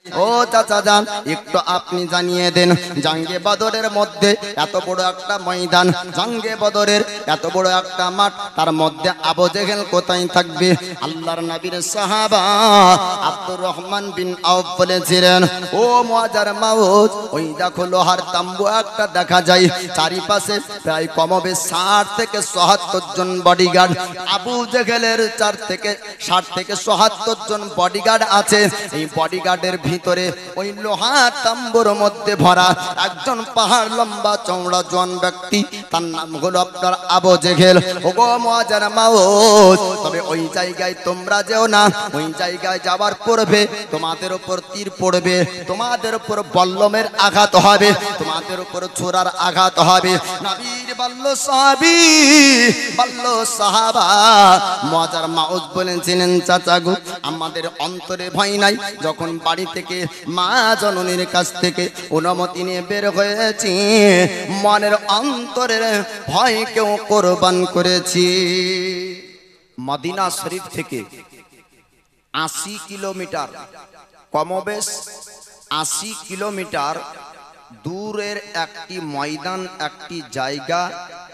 ও চাচা যান, একটু আপনি জানিয়ে দেন, জঙ্গে বদরের মধ্যে এত বড় একটা ময়দান, জঙ্গে বদরের এত বড় একটা মাঠ, তার মধ্যে আবু জেহেল কোথায় থাকবে? আল্লাহর নবীর সাহাবা আব্দুর রহমান বিন আউফ বলেছিলেন, ও মুআজ্জার মাউদ, ওই দেখো লোহার তাম্বু একটা দেখা যায়, চারিপাশে প্রায় কমবে 60 থেকে ৭০ জন বডিগার্ড। আবু জেহেলের 60 থেকে ৭০ জন বডিগার্ড আছে। এই বডিগার্ডের ভিতরে ওই লোহার তাম্বুর মধ্যে ভরা একজন পাহাড় লম্বা চওড়া জওয়ান ব্যক্তি, তার নাম হলো আপনার আবু জেহেল। ওগো মুআজ্জার মাউদ, তবে ওই জায়গায় তোমরা যেও না, ওই জায়গায় যাবার পূর্বে তোমাদের উপর তীর পড়বে, তোমাদের উপর বল্লমের আঘাত হবে, তোমাদের উপর ছোরার আঘাত হবে। নবীর বল্ল সাহাবী, বল্ল সাহাবা মুআজ্জার মাউদ বলেছিলেন, চাচা গো, আমাদের অন্তরে ভয় নাই। যখন বাড়ি থেকে মা জননীর কাছ থেকে অনুমতি নিয়ে বের হয়েছি, মনের অন্তরের ভয় কেউ কোরবান করেছি। মদিনা শরীফ থেকে ৮০ কিলোমিটার, কমবেশ ৮০ কিলোমিটার দূরের একটি ময়দান, একটি জায়গা।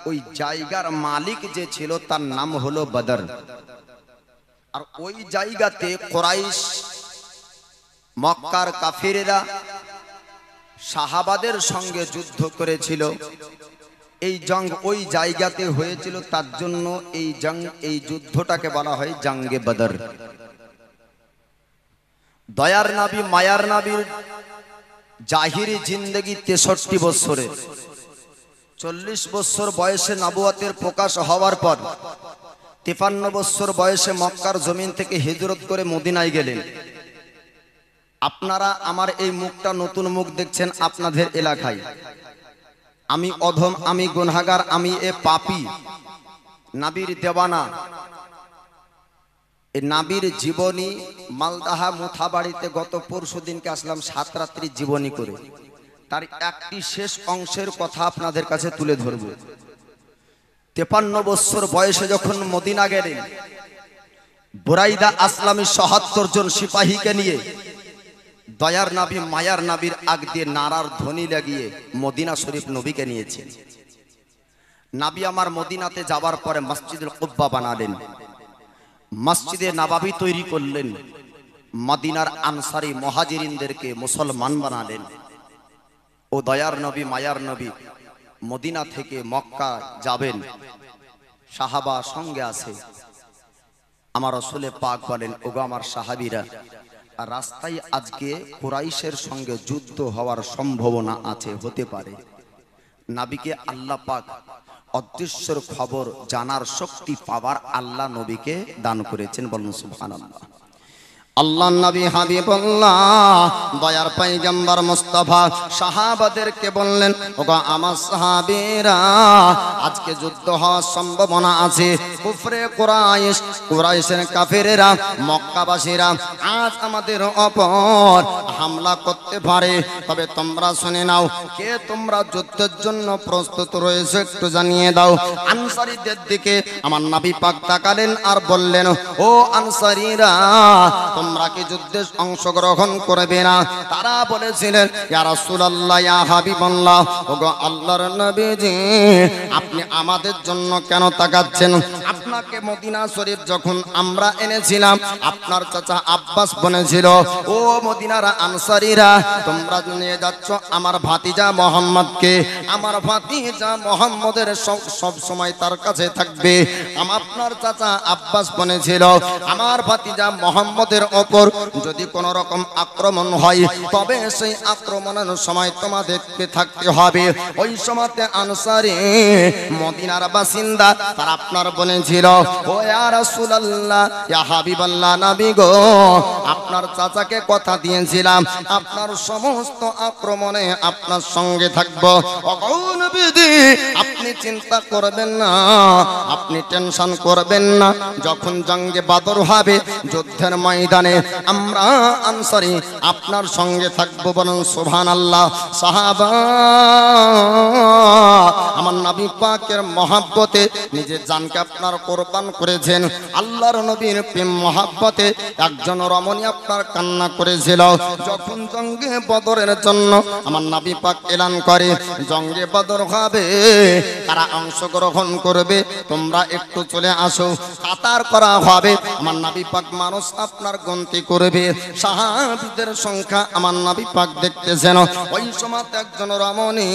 ওই জায়গার মালিক যে ছিল তার নাম হলো বদর। আর ওই জায়গাতে কুরাইশ, মক্কার কাফিরেরা সাহাবাদের সঙ্গে যুদ্ধ করেছিল। এই জং ওই জায়গাতে হয়েছিল, তার জন্য এই যুদ্ধটাকে বলা হয় জঙ্গে বদর। দয়ার নবী মায়ার নবীর জাহিরি জিন্দেগি ৬৩ বছরে, ৪০ বছর বয়সে নবুয়তের প্রকাশ হওয়ার পর ৫৩ বছর বয়সে মক্কার জমিন থেকে হিজরত করে মদিনায় গেলেন। আপনারা আমার এই মুখটা নতুন মুখ দেখছেন আপনাদের এলাকায়। আমি অধম, আমি গুনাহগার, আমি এ পাপী, নবীর দেওয়ানা। এই নবীর জীবনী মালদাহা মুথাবাড়িতে গত পরশু দিনকে আসলাম ৭ রাত্রি জীবনী করে। তার একটি শেষ অংশের কথা আপনাদের কাছে তুলে ধরব। ৫৩ বছর বয়সে যখন মদিনা গেলেন, বুরাইদা আসলামী ৭৭ জন সিপাহীকে নিয়ে দয়ার নবী মায়ার নবীর আগ দিয়ে নারার ধ্বনি লাগিয়ে মদিনা শরীফ নবীকে নিয়েছেন। নবী আমার মদিনাতে যাবার পরে মসজিদুল কুব্বা বানালেন, মসজিদে নববী তৈরি করলেন, মদিনার আনসারী মুহাজিরিনদেরকে মুসলমান বানালেন। ও দয়ার নবী মায়ার নবী মদিনা থেকে মক্কা যাবেন, সাহাবা সঙ্গে আছে। আমার রাসূলে পাক বলেন, ওগো আমার সাহাবীরা, আর রাস্তায় আজকে কুরাইশের সঙ্গে যুদ্ধ হওয়ার সম্ভাবনা আছে, হতে পারে। নবীকে আল্লাহ পাক অদৃশ্যের খবর জানার শক্তি পাওয়ার আল্লাহ নবীকে দান করেছেন। বলুন সুবহানাল্লাহ। আল্লাহ নবী হাবিবুল্লাহ দয়ার পয়গম্বর মুস্তাফা সাহাবাদেরকে বললেন, ওগো আমার সাহাবীরা, আজকে যুদ্ধ হওয়ার সম্ভাবনা আছে। কুফরে কুরাইশ, কুরাইশের কাফেরেরা, মক্কাবাসীরা আজ আমাদের উপর হামলা করতে পারে। তবে তোমরা শুনে নাও, কে তোমরা যুদ্ধের জন্য প্রস্তুত রয়েছে একটু জানিয়ে দাও। আনসারীদের দিকে আমার নবী পাক তাকালেন আর বললেন, ও আনসারীরা, তোমরা কি যুদ্ধে অংশগ্রহণ করবে না? তারা বলেছিলেন, ইয়া রাসূলুল্লাহ, ইয়া হাবিবাল্লাহ, ওগো আল্লাহর নবীজি, আপনি আমাদের জন্য কেন তাকাচ্ছেন? আপনাকে মদিনা শরীফ যখন আমরা এনেছিলাম, আপনার চাচা আব্বাস বলেছিল, ও মদিনার আনসারীরা, তোমরা নিয়ে যাচ্ছ আমার ভাতিজা মুহাম্মদকে। আমার ভাতিজা মুহাম্মদের সব সময় তার কাছে থাকবে। আপনার চাচা আব্বাস বলেছিল, আমার ভাতিজা মুহাম্মদের ওপর যদি কোনো রকম আক্রমণ হয়, তবে সেই আক্রমণের সময় তোমাদেরকে থাকতে হবে। ওই সময়তে আনসারী মদিনার বাসিন্দা তারা আপনার বলেছিল, ও ইয়া রাসূলুল্লাহ, ইয়া হাবিবাল্লাহ, নবী গো, আপনার চাচাকে কথা দিয়েছিলাম আপনার সমস্ত আক্রমণে আপনার সঙ্গে থাকব। ও নবীজি, আপনি চিন্তা করবেন না, আপনি টেনশন করবেন না। যখন জঙ্গে বদর হবে, যুদ্ধের ময়দানে আমরা আনসারী আপনার সঙ্গে থাকবো। বলুন সুবহানাল্লাহ। সাহাবা আমার নবী পাকের মহব্বতে নিজের জানকে আপনার কোরবান করেছেন। আল্লাহর নবীর প্রেম মহব্বতে একজন রমণী আপনার কান্না করেছিল। যখন জঙ্গে বদরের জন্য আমার নবী পাক এলান করে জঙ্গে বদর হবে, তারা অংশগ্রহণ করবে, তোমরা একটু চলে আসো, কাতার করা হবে। আমার নবী পাক মানুষ আপনার গন্তি করবে, সাহাবীদের সংখ্যা আমার নবী পাক দেখতেছেন। ওই সময় একজন রমণী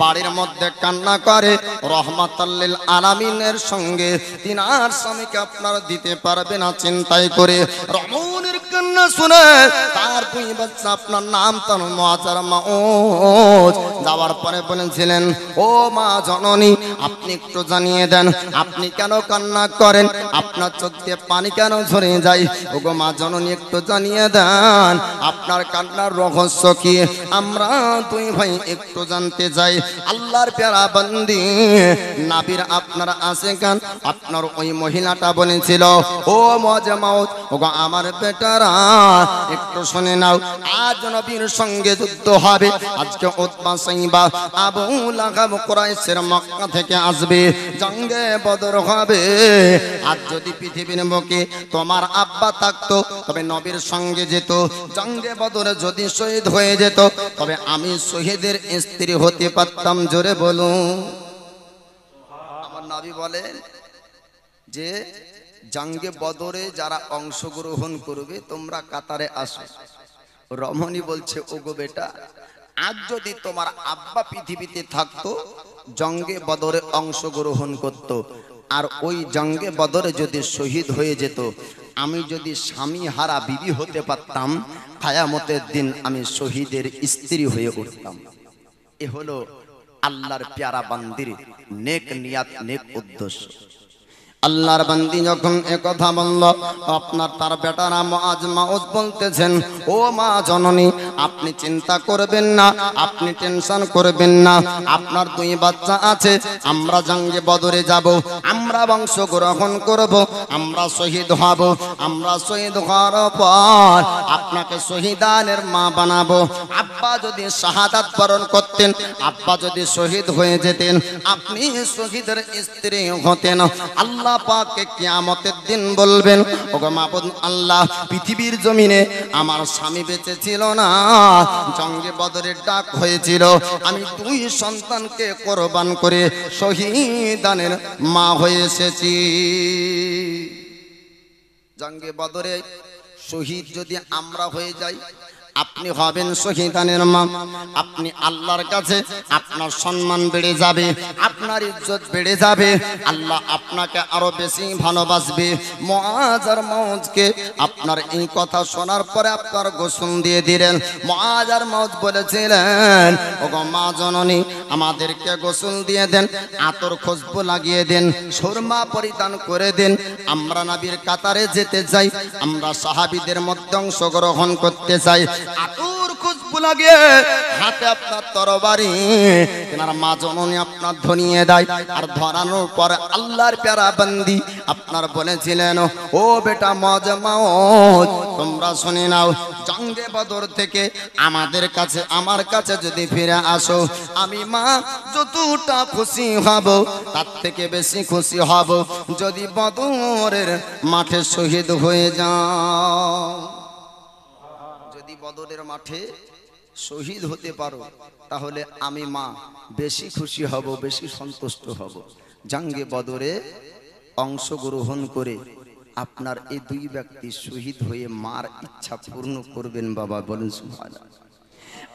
বাড়ির মধ্যে কান্না করে, রহমাতুল লিল আলামিনের সঙ্গে তিনার স্বামীকে আপনার দিতে পারবে না চিন্তাই করে। রমণীর কান্না শুনে তার দুই বাচ্চা আপনার নাম তার মুআজার মাউজ যাওয়ার পরে বলেছিলেন, ও মা জননী, আপনি একটু জানিয়ে দেন আপনি কেন কান্না করেন, আপনার চোখ দিয়ে পানি কেন ঝরে যায়? ওগো মা জননী, একটু জানিয়ে দেন আপনার কান্নার রহস্য কি, আমরা দুই ভাই একটু জানতে চাই। আল্লাহর প্যারা বান্দি নাবির আপনার আছে গান, আপনার ওই মহিলাটা বলেছিল, ও মুআজার মাউজ, ওগো আমার বেটারা একটু শুনে নাও, আজ নবীর সঙ্গে যুদ্ধ হবে। আজকে উতবা সাইবা আবু লাহাব কুরাইশের মক্কা থেকে আসবে, জঙ্গে বদর হবে। আজ যদি পৃথিবীর বুকে তোমার আব্বা থাকতো তবে নবীর সঙ্গে যেত, জঙ্গে বদরে যদি শহীদ হয়ে যেত তবে আমি শহীদের স্ত্রী হতে পারতাম। জোরে বলুন। আমার নবী বলেন যে জঙ্গে বদরে যারা অংশগ্রহণ করবে তোমরা কাতারে আসো। রমণী বলছে, ওগো বেটা, আজ যদি তোমার আব্বা পৃথিবীতে থাকতো জঙ্গে বদরে অংশগ্রহণ করত, আর ওই জঙ্গে বদরে যদি শহীদ হয়ে যেত, আমি যদি স্বামী হারা বিবি হতে পারতাম, কিয়ামতের দিন আমি শহীদের স্ত্রী হয়ে উঠতাম। এ হলো আল্লাহর প্যারা বান্দির নেক নিয়াত, নেক উদ্দেশ্য। আল্লাহর বান্দি যখন একথা বলল, আপনার তার বেটারা মুআজ মাউজ বলতেছেন, ও মা জননী, আপনি চিন্তা করবেন না, আপনি টেনশন করবেন না, আপনার দুই বাচ্চা আছে, আমরা জঙ্গে বদরে যাব, আমরা বংশ গ্রহণ করব, আমরা শহীদ হব, আমরা শহীদ হওয়ার পর আপনাকে শহীদানের মা বানাবো। আব্বা যদি শাহাদাত বরণ করতেন, আব্বা যদি শহীদ হয়ে যেতেন, আপনি শহীদের স্ত্রী হতেন। আল্লাহ পাকে কিয়ামতের দিন বলবেন, ওগো মাবুদ আল্লাহ, পৃথিবীর জমিনে আমার স্বামী বেঁচে ছিল না, জঙ্গে বদরের ডাক হয়েছিল, আমি দুই সন্তানকে কোরবান করে শহীদানের মা হয়ে এসেছি। জঙ্গে বদরে শহীদ যদি আমরা হয়ে যাই, আপনি হবেন শহীদানের মা, আপনি আল্লাহর কাছে আপনার সম্মান বেড়ে যাবে, আপনার ইজ্জত বেড়ে যাবে, আল্লাহ আপনাকে আরো বেশি ভালোবাসবে। মুআজার মাউজকে আপনার এই কথা শোনার পরে আপনার গোসল দিয়ে দিলেন। মুআজার মাউজ বলেছিলেন, ওগো মা জননী, আমাদেরকে গোসল দিয়ে দেন, আতর খুশবু লাগিয়ে দেন, সুরমা পরিধান করে দেন, আমরা নবীর কাতারে যেতে চাই, আমরা সাহাবীদের মধ্যে অংশগ্রহণ করতে চাই। আতর খুশবু লাগিয়ে হাতে আপনার তরবারি তেনার মা জননী আপনার ধনিয়ে দেয়, আর ধরানোর পর আল্লাহর প্যারা বান্দি আপনার বলেছিলেন, ও বেটা মুআজ মাউজ, তোমরা শুনে নাও, জঙ্গে বদর থেকে আমাদের কাছে, আমার কাছে যদি ফিরে আসো, আমি মা যতটা খুশি হব তার থেকে বেশি খুশি হব যদি বদরের মাঠে শহীদ হয়ে যাও। যদি বদরের মাঠে শহীদ হতে পারো তাহলে আমি মা বেশি খুশি হব, বেশি সন্তুষ্ট হব। জঙ্গে বদরে অংশগ্রহণ করে আপনার এই দুই ব্যক্তি শহীদ হয়ে মার ইচ্ছা পূর্ণ করবেন। বাবা বলেন সুবহানাল্লাহ।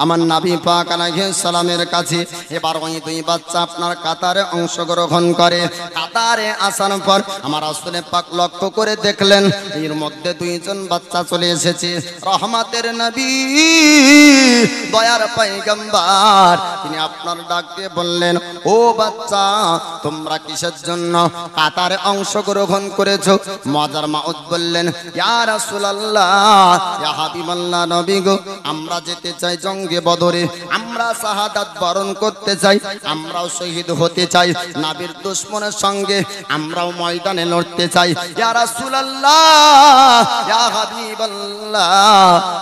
আমার নবী পাক আলাইহিস সালামের কাছে এবার ওই দুই বাচ্চা আপনার কাতারে অংশগ্রহণ করে। কাতারে আসার পর আমার রাসূল পাক লক্ষ্য করে দেখলেন এর মধ্যে দুইজন বাচ্চা চলে এসেছে। রহমতের নবী, দয়ার পয়গম্বর, তিনি আপনার ডাক দিয়ে বললেন, ও বাচ্চা, তোমরা কিসের জন্য কাতারে অংশগ্রহণ করেছো? মুআজার মাউদ বললেন, ইয়া রাসূলুল্লাহ, ইয়া হাবিবাল্লাহ, নবী গো, আমরা যেতে চাই জঙ্গে বদরে, আমরা শাহাদাত বরণ করতে চাই, আমরাও শহীদ হতে চাই, নবীর দুশমনের সঙ্গে আমরাও ময়দানে লড়তে চাই। ইয়া রাসূলুল্লাহ, ইয়া হাবিবাল্লাহ,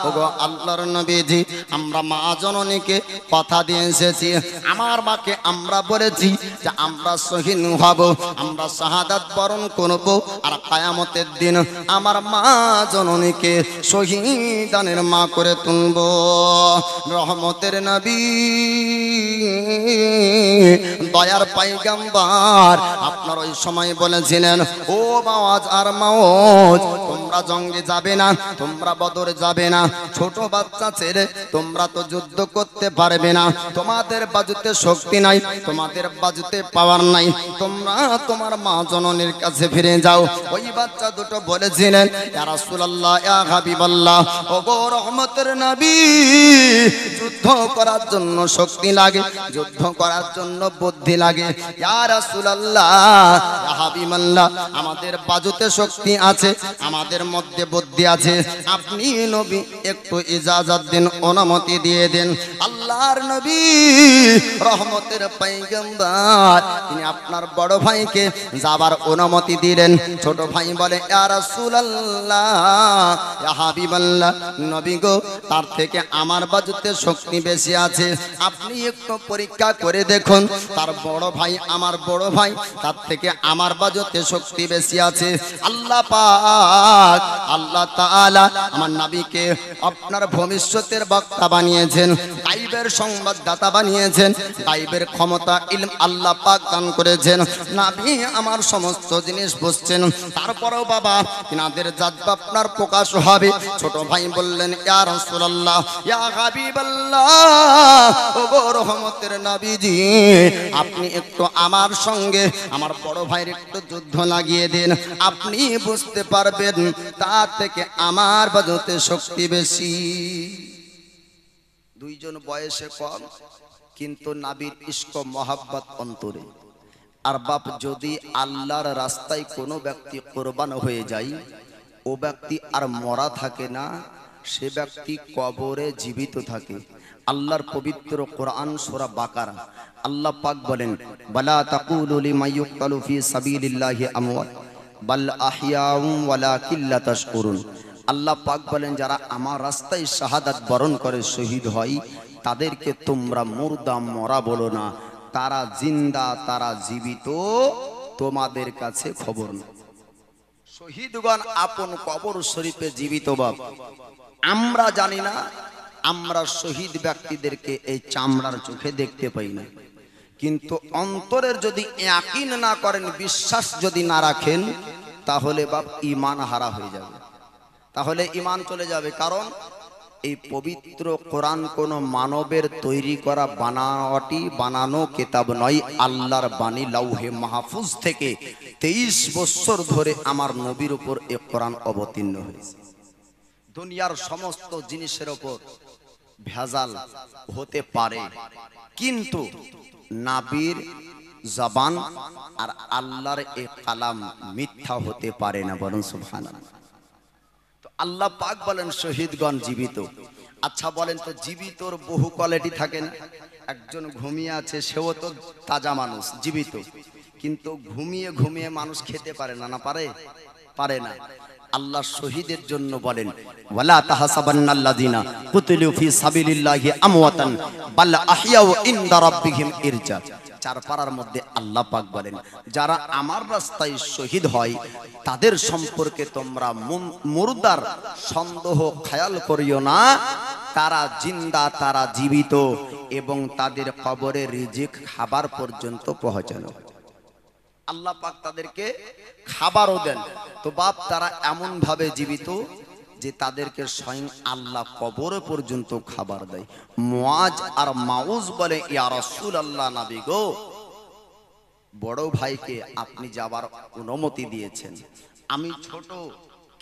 ওগো আল্লাহর নবীজি, আমরা মা জননীকে কথা দিয়ে এসেছি, আমার মাকে আমরা বলেছি যে আমরা শহীদ হব, আমরা শাহাদাত বরণ করব, আর কিয়ামতের দিন আমার মা জননীকে শহীদানের মা করে তুলব। রহমতের নবী, দয়ার পয়গম্বর আপনার ওই সময় বলেছিলেন, ও মাওয়াজ আর মাওয়াজ, তোমরা জঙ্গে যাবে না, তোমরা বদরে যাবে না, ছোট বাচ্চা ছেড়ে তোমরা তো যুদ্ধ করতে পারবে না, তোমাদের বাজুতে শক্তি নাই, তোমাদের বাজুতে পাওয়ার নাই, তোমরা তোমার মা জননীর কাছে ফিরে যাও। ওই বাচ্চা দুটো বলেছিলেন, ইয়া রাসূলুল্লাহ, ইয়া হাবিবাল্লাহ, ওগো রহমতের নবী, যুদ্ধ করার জন্য শক্তি লাগে, যুদ্ধ করার জন্য বুদ্ধি লাগে। ইয়া রাসূলুল্লাহ, ইয়া হাবিবাল্লাহ, আমাদের বাজুতে শক্তি আছে, আমাদের মধ্যে বুদ্ধি আছে, আপনি নবী একটু ইজাজত দিন, অনুমতি দিয়ে দেন। আল্লাহর নবী রহমতের পয়গম্বর, তিনি আপনার বড় ভাইকে যাবার অনুমতি দিলেন। ছোট ভাই বলে, ইয়া রাসূলুল্লাহ, ইয়া হাবিবাল্লাহ, নবী গো, তার থেকে আমার বাজুতে শক্তি বেশি আছে, আপনি একটু পরীক্ষা করে দেখুন। তার বড় ভাই, আমার বড় ভাই, তার থেকে আমার বাজুতে শক্তি বেশি আছে। আল্লাহ পাক, আল্লাহ তাআলা আমার নবীকে আপনার ভবিষ্যতের বক্তা বানিয়েছেন, গায়বের সংবাদদাতা বানিয়েছেন, গায়বের ক্ষমতা ইলম আল্লাহ পাক দান করেছেন। নবী আমার সমস্ত জিনিস বুঝছেন, তারপরেও বাবা তিনাদের জাযবা আপনার প্রকাশ হবে। ছোট ভাই বললেন, ইয়া রাসূলুল্লাহ, ইয়া হাবিবাল্লাহ, ওগো রহমতের নবীজি, আপনি একটু আমার সঙ্গে আমার বড় ভাইয়ের একটু যুদ্ধ লাগিয়ে দেন, আপনি বুঝতে পারবেন তার থেকে আমার বাজুতে শক্তি বেশি। দুইজন বয়সে কম, কিন্তু নবীর ইশক মহব্বত অন্তরে। আর বাপ, যদি আল্লাহর রাস্তায় কোনো ব্যক্তি কুরবান হয়ে যায়, ও ব্যক্তি আর মরা থাকে না, সে ব্যক্তি কবরে জীবিত থাকে। আল্লাহর পবিত্র কোরআন সূরা বাকারা আল্লাহ পাক বলেন, বালা তাকুলু লিমান ইউকতালু ফি সাবিলিল্লাহি আমওয়াত বাল আহইয়াউম ওয়ালাকিন লা তাশকুরুন। আল্লাহ পাক বলেন, যারা আমার রাস্তায় শাহাদাত বরণ করে শহীদ হয়, তাদেরকে তোমরা মুর্দা মরা বলো না, তারা জিন্দা, তারা জীবিত, তোমাদের কাছে খবর না। শহীদগণ আপন কবর শরীফে জীবিত বাপ, আমরা জানি না। আমরা শহীদ ব্যক্তিদেরকে এই চামড়ার চোখে দেখতে পাই না, কিন্তু অন্তরের যদি ইয়াকিন না করেন, বিশ্বাস যদি না রাখেন, তাহলে বাপ ঈমান হারা হয়ে যাবে, তাহলে ঈমান চলে যাবে। কারণ এই পবিত্র কোরআন কোন মানবের তৈরি করা বানানো কিতাব নয়, আল্লাহর বাণী লাউহে মাহফুজ থেকে 23 বছর ধরে আমার নবীর উপর এই কোরআন অবতীর্ণ হয়েছে। দুনিয়ার সমস্ত জিনিসের উপর ভেজাল হতে পারে, কিন্তু নবীর জবান আর আল্লাহর এই কালাম মিথ্যা হতে পারে না, বলুন সুবহানাল্লাহ। তো আল্লাহ পাক বলেন শহীদগণ জীবিত। আচ্ছা বলেন তো, জীবিতর বহু কোয়ালিটি থাকে না? একজন ঘুমিয়ে আছে, সেও তো তাজা মানুষ, জীবিত, কিন্তু ঘুমিয়ে ঘুমিয়ে মানুষ খেতে পারে না, না পারে? পারে না। আল্লাহ শহীদের জন্য বলেন, ওয়ালা তাহসাবান্নাল্লাযিনা কুতিলু ফি সাবিলিল্লাহি আমওয়াতান বাল আহইয়াউ ইনদা রাব্বিহিম ইরজা। চার পারার মধ্যে আল্লাহ পাক বলেন, যারা আমার রাস্তায় শহীদ হয় তাদের সম্পর্কে তোমরা মুর্দার সন্দেহ খেয়াল করিও না, তারা জিন্দা, তারা জীবিত, এবং তাদের কবরে রিজিক খাবার পর্যন্ত পৌঁছানো। আল্লাহ পাক তাদেরকে খাবারও দেন। তো বাপ, তারা এমন ভাবে জীবিত যে তাদেরকে স্বয়ং আল্লাহ কবরে পর্যন্ত খাবার দেয়। মুআজ আর মাউজ বলে, ইয়া রাসূলুল্লাহ, নবী গো, বড় ভাইকে আপনি যাবার অনুমতি দিয়েছেন, আমি ছোট,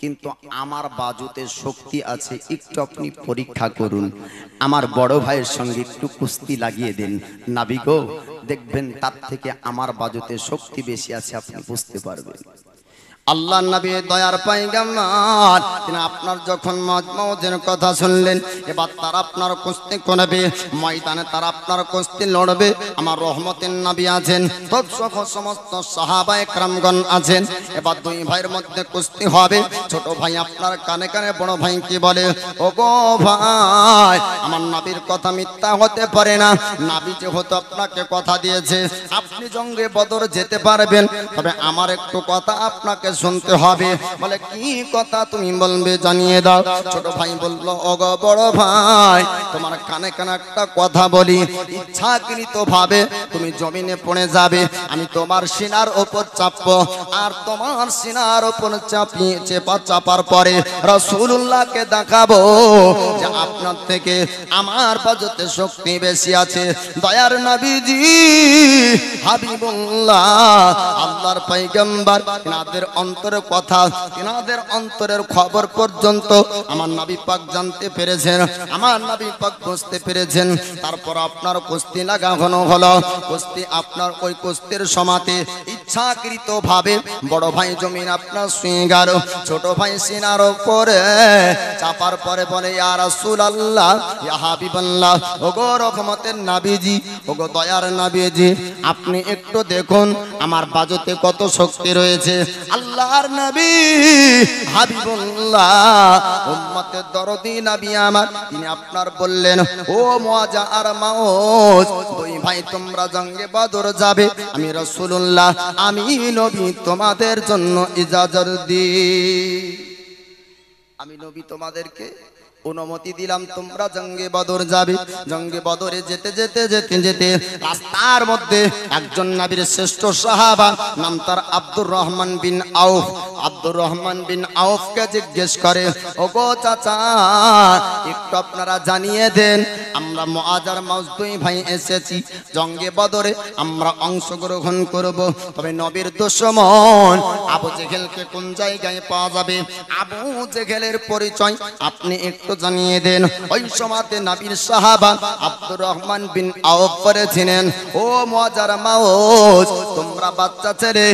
কিন্তু আমার বাজুতে শক্তি আছে, একটু আপনি পরীক্ষা করুন, আমার বড় ভাইয়ের সঙ্গে একটু কুস্তি লাগিয়ে দেন, নবী গো, দেখবেন তার থেকে আমার বাজুতে শক্তি বেশি আছে, আপনি বুঝতে পারবেন। আল্লাহ নবী দয়ার পয়গম্বর তিনি আপনার যখন মজমাউদের কথা শুনলেন, এবার তারা আপনার কুস্তি করবে, ময়দানে তারা আপনার কুস্তি লড়বে। আমার রহমতের নবী আছেন, সমস্ত সাহাবায়ে কেরামগণ আছেন। এবার দুই ভাইয়ের মধ্যে কুস্তি হবে। ছোট ভাই আপনার কানে কানে বড় ভাই কি বলে, ওগো ভাই, আমার নবীর কথা মিথ্যা হতে পারে না। নবী যেহেতু আপনাকে কথা দিয়েছে আপনি জঙ্গে বদর যেতে পারবেন, তবে আমার একটু কথা আপনাকে শুনতে হবে। বলে কি কথা তুমি বলবে, জানিয়ে দাও। ছোট ভাই বলল, ওগো বড় ভাই, তোমার কানে কানে একটা কথা বলি, ইচ্ছাকৃত ভাবে তুমি জমিনে পড়ে যাবে, আমি তোমার সিনার উপর চাপবো, আর তোমার সিনার উপর চাপার পরে রাসূলুল্লাহকে দেখাবো যে আপনার থেকে আমার বাজতে শক্তি বেশি আছে। দয়ার নবীজি হাবিবুল্লাহ আল্লাহর পয়গম্বর, তিনাদের অন্তরের কথা, তিনাদের অন্তরের খবর পর্যন্ত আমার নবী পাক জানতে পেরেছেন, আমার নবী পাক বুঝতে পেরেছেন। তারপর আপনার কুস্তি লাগানো হলো। কুস্তি আপনার ওই কুস্তির সমাতে ইচ্ছাকৃত ভাবে বড় ভাই জমিন আপনার শুয়ে গেল, ছোট ভাই সিনার উপরে চাপার পরে বলে, ইয়া রাসূলুল্লাহ, ইয়া হাবিবাল্লাহ, ওগো রহমতের নবীজি, ওগো দয়ার নবীজি, আপনি একটু দেখুন আমার বাজুতে কত শক্তি রয়েছে। আল্লাহর নবী হাবিবুল্লাহ উম্মতের দরদি নবী আমার, তিনি আপনার বললেন, ও মুআজা আর মাউজ, দুই ভাই তোমরা জঙ্গে বদর যাবে, আমি রাসূলুল্লাহ, আমি নবী তোমাদের জন্য ইজাজত দিই, আমি নবী তোমাদেরকে অনুমতি দিলাম, তোমরা জঙ্গে বদর যাবে। জঙ্গে বদরে যেতে যেতে যেতে যেতে রাস্তার মধ্যে একজন নবীর শ্রেষ্ঠ সাহাবা, নাম তার আব্দুর রহমান বিন আউফ। আব্দুর রহমান বিন আউফকে জিজ্ঞেস করে, ওগো চাচা, একটু আপনারা জানিয়ে দেন, আমরা মুআজ আর মাউজ দুই ভাই এসেছি জঙ্গে বদরে, আমরা অংশগ্রহণ করব, তবে নবীর দুশমন আবু জেহেলকে কোন জায়গায় পাওয়া যাবে, আবু জেহেলের পরিচয় আপনি একটু জানিয়ে দেন। ওই সময়তে নবীর সাহাবা আব্দুর রহমান বিন আউফ বলেছিলেন, ও মুআজ আর মাউজ, তোমরা বাচ্চা ছেলে,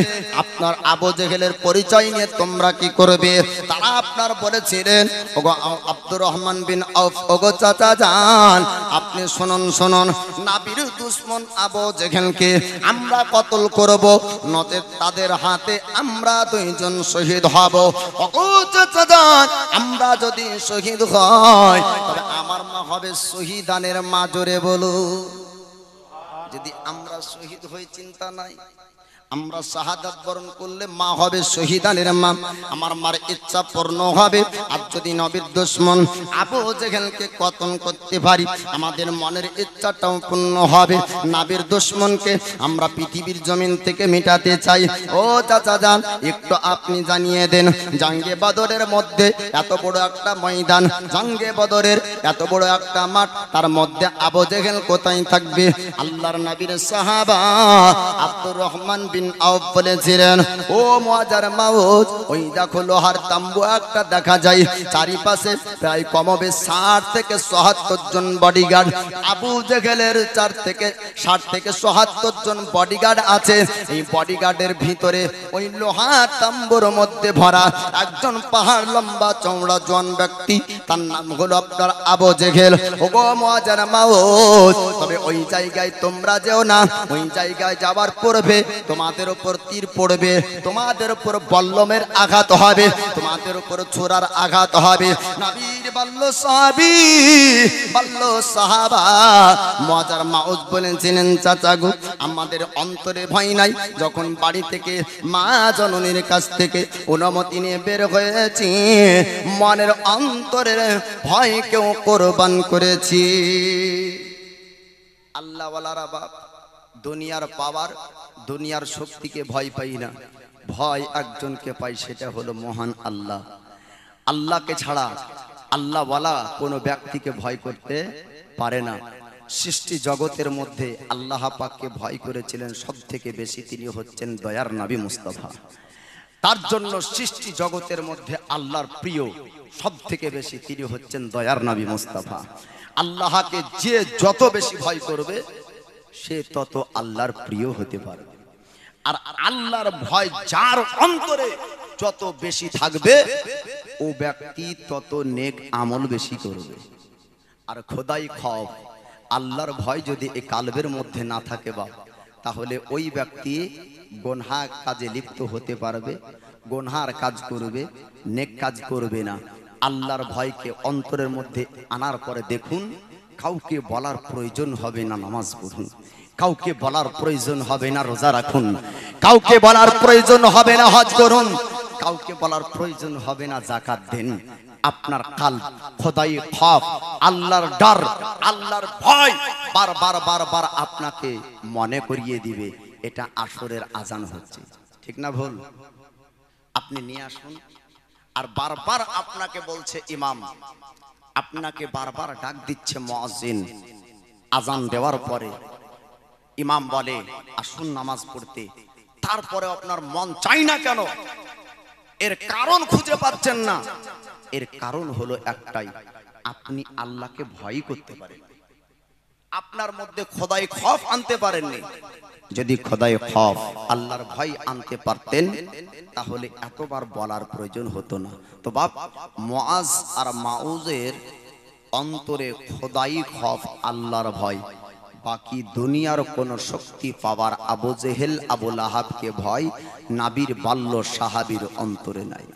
আপনার আবু জেহেলের পরিচয় নিয়ে তোমরা কি করবে? তারা আপনার বলেছিলেন, ওগো আব্দুর রহমান বিন আউফ, ওগো চাচা যান, আপনি শুনুন শুনুন, নবীর দুশমন আবু জেহেলকে আমরা কতল করব, নচেৎ তাদের হাতে আমরা দুইজন শহীদ হব। ওগো চাচা যান, আমরা যদি শহীদ হয় তবে আমার মা হবে শহীদানের মা, জোরে বলো। যদি আমরা শহীদ হই চিন্তা নাই, আমরা শাহাদাত বরণ করলে মা হবে শহীদানের মা, আমার মার ইচ্ছা পূর্ণ হবে। আর যদি নবীর দুশমন আবু জেহেলকে কতল করতে পারি, আমাদের মনের ইচ্ছাটাও পূর্ণ হবে। নবীর দুশমনকে আমরা পৃথিবীর জমিন থেকে মিটাতে চাই। ও চাচা যান, একটু আপনি জানিয়ে দেন, জঙ্গে বদরের মধ্যে এত বড় একটা ময়দান, জঙ্গে বদরের এত বড় একটা মাঠ, তার মধ্যে আবু জেহেল কোথায় থাকবে? আল্লাহর নবীর সাহাবা আব্দুর রহমান বিন আউফ বলেছিলেন, ও মুআজ আর মাউজ, ওই দেখো লোহার তাম্বু একটা দেখা যায়, চারিপাশে প্রায় কমবে 60 থেকে ৭০ জন বডিগার্ড, আবু জেহেলের 60 থেকে ৭০ জন বডিগার্ড আছে। এই বডিগার্ডের ভিতরে ওই লোহার তাম্বুর মধ্যে ভরা একজন পাহাড় লম্বা চওড়া জোয়ান ব্যক্তি, তার নাম হলো আপনার আবু জেহেল। ওগো মুআজ আর মাউজ, তবে ওই জায়গায় তোমরা যেও না, ওই জায়গায় যাওয়ার পূর্বে তোমাদের উপর তীর পড়বে, তোমাদের উপর বল্লমের আঘাত হবে, তোমাদের উপর ছোরার আঘাত হবে। নবীর বল্ল সাহাবী, বল্ল সাহাবা মুআজ আর মাউজ বলেছিলেন, চাচা গো, আমাদের অন্তরে ভয় নাই, যখন বাড়ি থেকে মা জননীর কাছ থেকে অনুমতি নিয়ে বের হয়েছি, মনের অন্তরের ভয়কেও কোরবান করেছি। আল্লাহ ওয়ালারা বাপ, দুনিয়ার পাওয়ার, দুনিয়ার শক্তিকে ভয় পাই না, ভয় একজনকে পাই, সেটা হলো মহান আল্লাহ। আল্লাহকে ছাড়া আল্লাহওয়ালা কোনো ব্যক্তিকে ভয় করতে পারে না। সৃষ্টি জগতের মধ্যে আল্লাহ পাককে ভয় করেছিলেন সব থেকে বেশি, তিনি হচ্ছেন দয়ার নবী মুস্তাফা। তার জন্য সৃষ্টি জগতের মধ্যে আল্লাহর প্রিয় সব থেকে বেশি তিনি হচ্ছেন দয়ার নবী মুস্তাফা। আল্লাহকে যে যত বেশি ভয় করবে সে তত আল্লাহর প্রিয় হতে পারবে। আর আল্লাহর ভয় যার অন্তরে যত বেশি থাকবে ও ব্যক্তি তত নেক আমল বেশি করবে। আর খোদাই খৌফ, আল্লাহর ভয় যদি এই কালবের মধ্যে না থাকে বা, তাহলে ওই ব্যক্তি গুনাহ কাজে লিপ্ত হতে পারবে, গুনাহর কাজ করবে, নেক কাজ করবে না। আল্লাহর ভয়কে অন্তরের মধ্যে আনার পরে দেখুন, কাউকে বলার প্রয়োজন হবে না নামাজ পড়ুন, কাউকে বলার প্রয়োজন হবে না রোজা রাখুন, কাউকে বলার প্রয়োজন হবে না হজ করুন, কাউকে বলার প্রয়োজন হবে না যাকাত দেন। আপনার কাল খোদাই খৌফ, আল্লাহর ডর, আল্লাহর ভয় বারবার বারবার আপনাকে মনে করিয়ে দিবে এটা আসরের আজান হচ্ছে, ঠিক না ভুল? আপনি নিয়ে আসুন। আর বারবার আপনাকে বলছে ইমাম, আপনাকে বারবার ডাক দিচ্ছে মুয়াজ্জিন, আজান দেওয়ার পরে ইমাম বলে আসুন নামাজ পড়তে, তারপরে আপনার মন চাই না কেন? এর কারণ খুঁজে পাচ্ছেন না। এর কারণ হলো একটাই, আপনি আল্লাহকে ভয় করতে পারেন, আপনার মধ্যে খোদাই খৌফ আনতে পারেননি। যদি খোদাই খৌফ, আল্লাহর ভয় আনতে পারতেন তাহলে এতবার বলার প্রয়োজন হতো না। তো বাপ, মুআজ আর মাউজের অন্তরে খোদাই খৌফ, আল্লাহর ভয়, বাকি দুনিয়ার কোন শক্তি পাওয়ার আবু জেহেল আবু লাহাবকে ভয় নাবির বাল্য সাহাবীর অন্তরে নাই।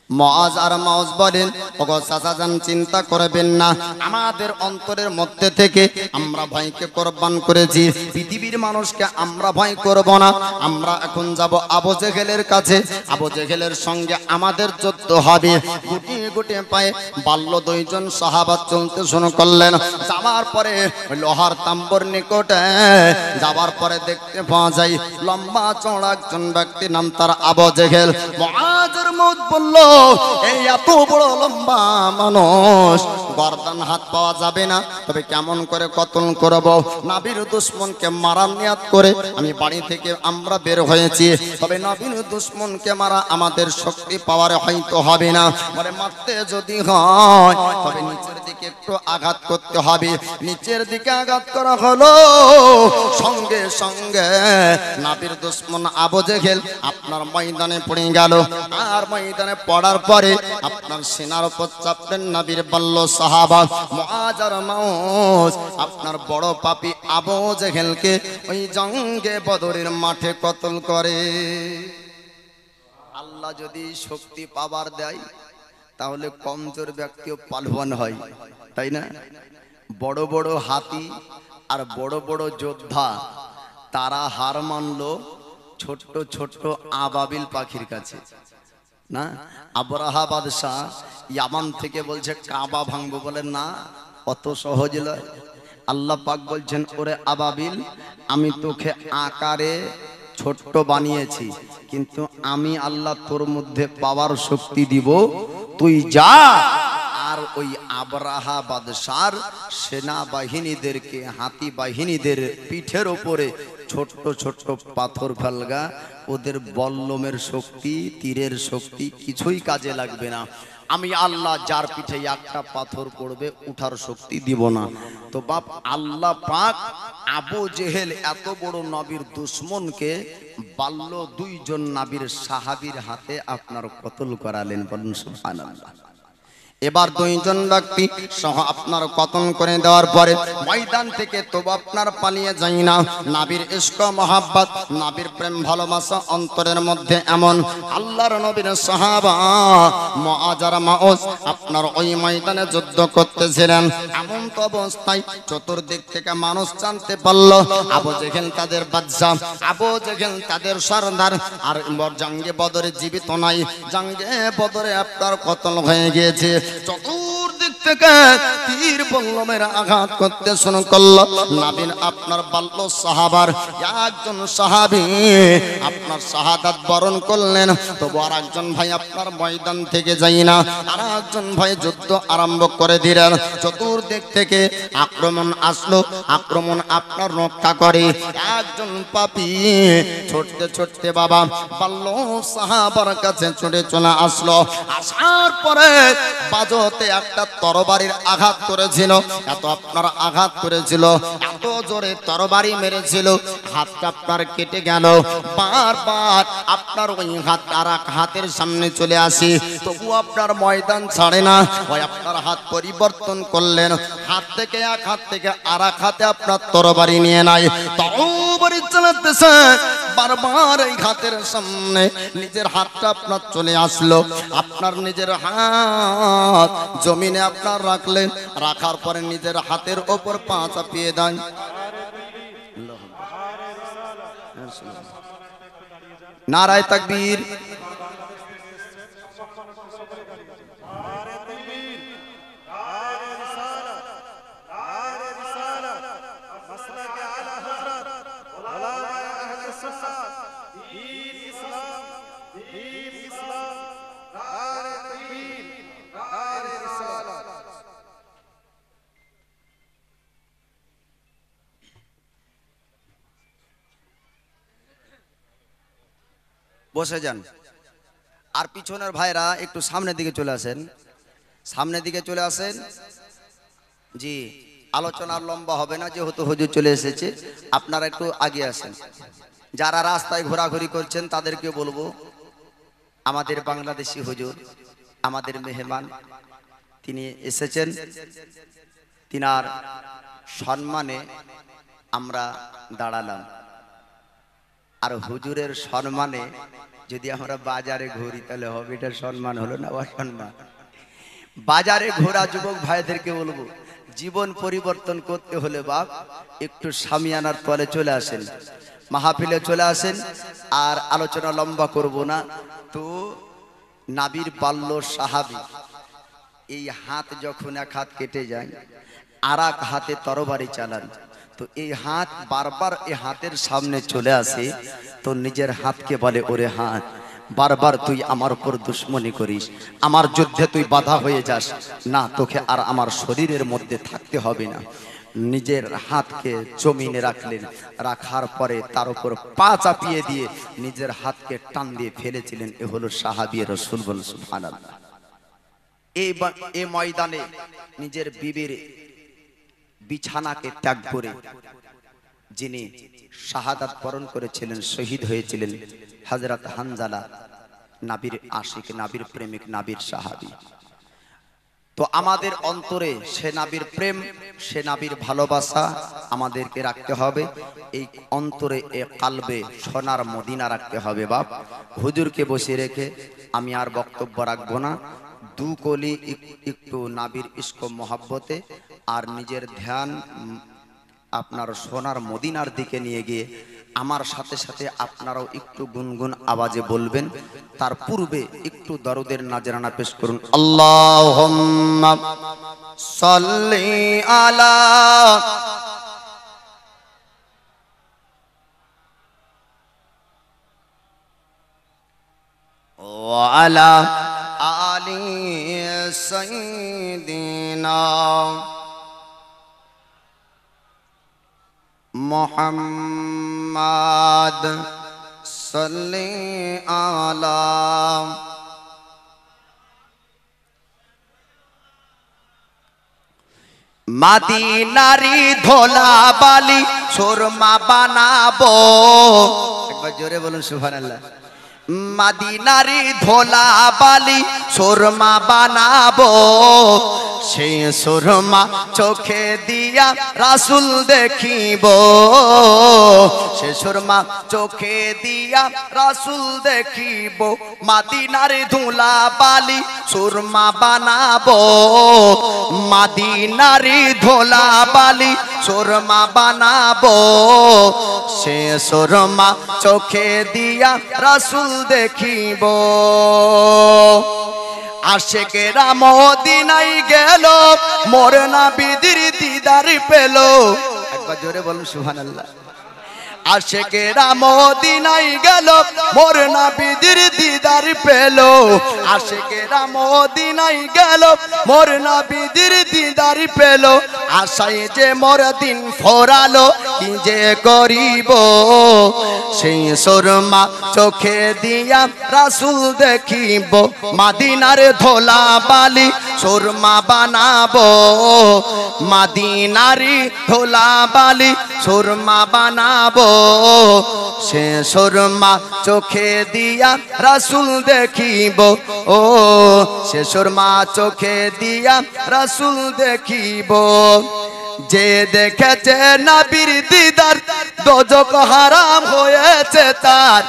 মুআজ আর মাউজ বলেন, ওগো চাচাজান চিন্তা করবেন না, আমাদের অন্তরের মধ্যে থেকে আমরা ভয়কে কোরবান করেছি, পৃথিবীর মানুষকে আমরা ভয় করব না। আমরা এখন যাব আবু জেহেলের কাছে, আবু জেহেলের সঙ্গে আমাদের যুদ্ধ হবে। গুটিয়ে গুটিয়ে পায়ে বাল্য দুইজন সাহাবা চলতে শুরু করলেন। যাওয়ার পরে লোহার তাম্বুর নিকটে যাওয়ার পরে দেখতে পাওয়া যায় লম্বা চওড়া একজন ব্যক্তি, নাম তার আবু জেহেল। মুআজের মত বলল, এই এত বড় লম্বা মানুষ, গর্দান হাত পাওয়া যাবে না, তবে কেমন করে কতল করব? নবীর দুশমনকে মারার নিয়ত করে আমি বাড়ি থেকে আমরা বের হয়েছি, তবে নবীর দুশমনকে মারা আমাদের শক্তি পাওয়ার হয়তো হবে না। মানে মারতে যদি হয় তবে নিচের দিকে একটু আঘাত করতে হবে। নিচের দিকে আঘাত করা হলো, সঙ্গে সঙ্গে নবীর দুশমন আবু জেহেল আপনার ময়দানে পড়ে গেল। আর ময়দানে পড়ার পরে আপনার সেনার উপর চাপলেন নবীর বাল্য সাহাবা মুআজ আর মাউজ। আপনার বড় পাপী আবু জেহেলকে ওই জঙ্গে বদরের মাঠে কতল করে। আল্লাহ যদি শক্তি পাওয়ার দেয় তাহলে কমজোর ব্যক্তিও পালওয়ান হয়, তাই না? বড় বড় হাতি আর বড় বড় যোদ্ধা তারা হার মানলো ছোট্ট ছোট্ট আবাবিল পাখির কাছে না। আবরাহা বাদশাহ ইয়ামান থেকে বলছে কাবা ভাঙবো, বলে না, অত সহজ নয়। আল্লাহ পাক বলছেন, ওরে আবাবিল, আমি তোকে আকারে ছোট্ট বানিয়েছি, কিন্তু আমি আল্লাহ তোর মধ্যে পাওয়ার শক্তি দিব, তুই যা আর ওই আবরাহা বাদশার সেনাবাহিনীদেরকে, হাতি বাহিনীদের পিঠের ওপরে ছোট্ট ছোট্ট পাথর ফেলগা, ওদের বল্লমের শক্তি, তীরের শক্তি কিছুই কাজে লাগবে না। আমি আল্লাহ যার পিঠে একটা পাথর পড়বে উঠার শক্তি দিব না। তো বাপ, আল্লাহ পাক আবু জেহেল এত বড় নবীর দুশমনকে বাল্য দুইজন নবীর সাহাবীর হাতে আপনার কতল করালেন, বলুন সুবহানাল্লাহ। এবার দুইজন ব্যক্তি সহ আপনার কতল করে দেওয়ার পরে ময়দান থেকে তবু আপনার পালিয়ে যাই না। নবীর ইশক মহাব্বত, নবীর প্রেম ভালোবাসা অন্তরের মধ্যে এমন, আল্লাহর নবীর সাহাবা মুআজ আর মাউজ আপনার ওই ময়দানে যুদ্ধ করতেছিলেন। এমন তো অবস্থায় চতুর্দিক থেকে মানুষ জানতে পারল আবু জেহেল তাদের বাদশা, আবু জেহেল তাদের সরদার, আর জঙ্গে বদরে জীবিত নাই, জঙ্গে বদরে আপনার কতল হয়ে গিয়েছে। চতুর্দিক থেকে তীর বল্লমের আঘাত করতে শুরু করলো। নবীর আপনার বাল্য সাহাবার একজন সাহাবী আপনার শাহাদাত বরণ করলেন, তবু আর একজন ভাই আপনার ময়দান থেকে যাই না, আর একজন ভাই যুদ্ধ আরম্ভ করে দিলেন। চতুর্দিক থেকে আক্রমণ আসলো, আক্রমণ আপনার রক্ষা করে একজন পাপী ছুটতে ছুটতে বাবা বাল্য সাহাবার কাছে ছুটে চলে আসলো। আসার পরে বাজতে একটা তরবারির আঘাত করেছিল, এত আপনার আঘাত করেছিল, এত জোরে তরবারি মেরেছিল, হাতটা আপনার কেটে গেল। বারবার আপনার ওই হাত আর এক হাতের সামনে চলে আসে, তবু আপনার ময়দান ছাড়ে না। ওই আপনার হাত পরিবর্তন করলেন, হাত থেকে এক হাত থেকে আর এক হাতে আপনার তরবারি নিয়ে নাই, তরবারি চালাতেছে। বারবার এই হাতের সামনে নিজের হাতটা আপনার চলে আসলো, আপনার নিজের হাত জমিনে আপনার রাখলেন, রাখার পরে নিজের হাতের ওপর পা চাপিয়ে দেন। নারায়ে তাকবীর। বসে যান। আর পিছনের ভাইরা একটু সামনের দিকে চলে আসেন, সামনের দিকে চলে আসেন। জি, আলোচনার লম্বা হবে না, যেহেতু হুজুর চলে এসেছে, আপনারা একটু আগে আসেন। যারা রাস্তায় ঘোরাঘুরি করছেন তাদেরকে বলবো, আমাদের বাংলাদেশি হুজুর, আমাদের মেহমান, তিনি এসেছেন, তিনার সম্মানে আমরা দাঁড়ালাম। আর হুজুরের সম্মানে যদি আমরা বাজারে ঘুরি তাহলে হবে এটা সম্মান হলো না অসম্মান? বাজারে ঘোরা যুবক ভাইদেরকে বলবো, জীবন পরিবর্তন করতে হলে বাপ একটু শামিয়ানার তলে চলে আসেন, মাহফিলে চলে আসেন। আর আলোচনা লম্বা করব না। তো নাবির বাল্য সাহাবী, এই হাত যখন এক হাত কেটে যায় আর এক হাতে তরবারি চালান, তো এই হাত বারবার এই হাতের সামনে চলে আসে, তো নিজের হাতকে বলে, ওরে হাত, বারবার তুই আমার উপর দুশ্মনী করিস, আমার যুদ্ধে তুই বাধা হয়ে যাস না, তোকে আর আমার শরীরের মধ্যে থাকতে হবে না। নিজের হাতকে জমিনে রাখলেন, রাখার পরে তার উপর পা চাপিয়ে দিয়ে নিজের হাতকে টান দিয়ে ফেলেছিলেন। এ হলো সাহাবী রাসূল, বল সুবহানাল্লাহ। এই ময়দানে নিজের বিবির বিছানাকে ত্যাগ করে যিনি শাহাদাত বরণ করেছিলেন, শহীদ হয়েছিলেন, হযরত হানজালা, নবীর আশিক, নবীর প্রেমিক, নবীর সাহাবী। তো আমাদের অন্তরে সে নবীর প্রেম, সে নবীর ভালোবাসা আমাদেরকে রাখতে হবে। এই অন্তরে, এ কালবে সোনার মদিনা রাখতে হবে বাপ। হুজুরকে বসিয়ে রেখে আমি আর বক্তব্য রাখবো না। দু কলি একটু নবীর ইশক মহব্বতে আর নিজের ধ্যান আপনার সোনার মদিনার দিকে নিয়ে গিয়ে আমার সাথে সাথে আপনারাও একটু গুনগুন আওয়াজে বলবেন। তার পূর্বে একটু দরুদের নাজরানা পেশ করুন। আল্লাহুম্মা সাল্লি আলা ওয়া আলা আলি সাইয়্যিদিনা মুহাম্মাদ সাল্লি আলা মদিনারি ধোলা বালি সুরমা বানাবো। একবার জোরে বলুন সুবহানাল্লাহ। মদিনারি ধোলা বালি সুরমা বানাবো, সেই সুরমা চোখে দিয়া রাসূল দেখিব, সে সুরমা চোখে দিয়া রাসূল দেখিব। মদিনারি ধোলা বালি সুরমা বানাবো, মদিনারি ধোলা বালি সুরমা বানাবো, সে সুরমা চোখে দিয়া রাসূল দেখিব। আশিকেরা মদিনায় গেল, মোর নবীর দিদার পেল। একবার জোরে বলুন সুবহানাল্লাহ। আশিকেরা মদিনায় গেল, মোর নবীর দিদার পেল। আশিকেরা মদিনায় গেল, মোর নবীর দিদার পেল। আশায় যে মোর দিন ফোরালো, কি যে করিব, সেই সুরমা চোখে দিয়া রাসূল দেখিব। মদিনার ধোলা বালি সুরমা বানাবো মদিনারি ধুলাবালি সুরমা বানাবো সে সুরমা চোখে দিয়া রাসূল দেখিব ও সে সুরমা চোখে দিয়া রাসূল দেখিব যে দেখেছে নবীর দিদার দোজখ হারাম হয়েছে তার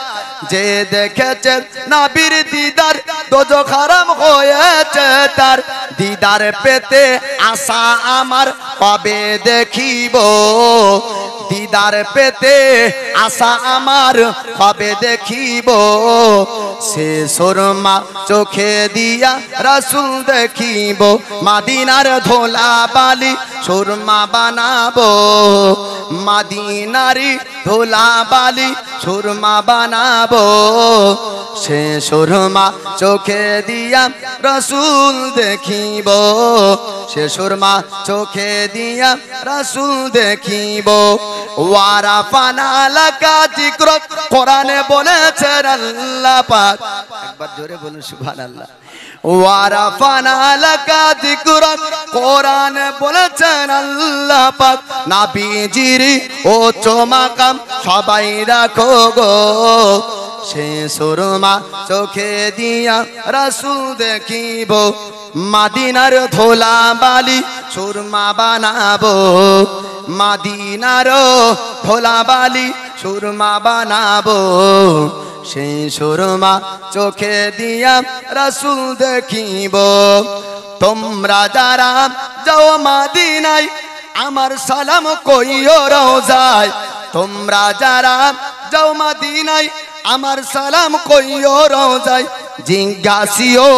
যে দেখেছে নবীর দিদার দোজখ হারাম হয়েছে তার দিদার পেতে আশা আমার কবে দেখিব দিদার পেতে আশা আমার কবে দেখিব সে সুরমা চোখে দিয়া রাসূল দেখিব মদিনার ধুলাবালি সুরমা বানাবো মদিনারি ধুলাবালি সুরমা বানাবো সে সুরমা চোখে দিয়া রাসূল দেখিব সে সুরমা চোখে দিয়া রাসূল দেখিব ওয়ারাফানা লাকা যিকরক কোরআনে বলেছেন আল্লাহ পাক একবার জোরে বলুন সুবহানাল্লাহ ওয়ারাফানা লাকা যিকরক কোরআনে বলেছেন আল্লাহ পাক নবীজির ও চমাকাম সবাই রাখো গো সে সুরমা চোখে দিয়া রাসূল দেখিব মদিনার ধুলাবালি সুরমা বানাবো মদিনার ধুলাবালি সুরমা বানাবো সেই সুরমা চোখে দিয়া রাসূল দেখিব তোমরা যারা যাও মদিনায় আমার সালাম কইও রওজায় তোমরা যারা যাও মদিনায় আমার সালাম কইও রওজায় জিজ্ঞাসিও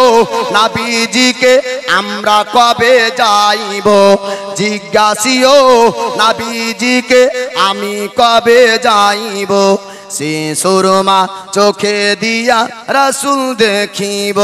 নবীজিকে আমরা কবে যাইব জিজ্ঞাসিও নবীজিকে আমি কবে যাইব সে সুরমা চোখে দিয়া রাসূল দেখিব।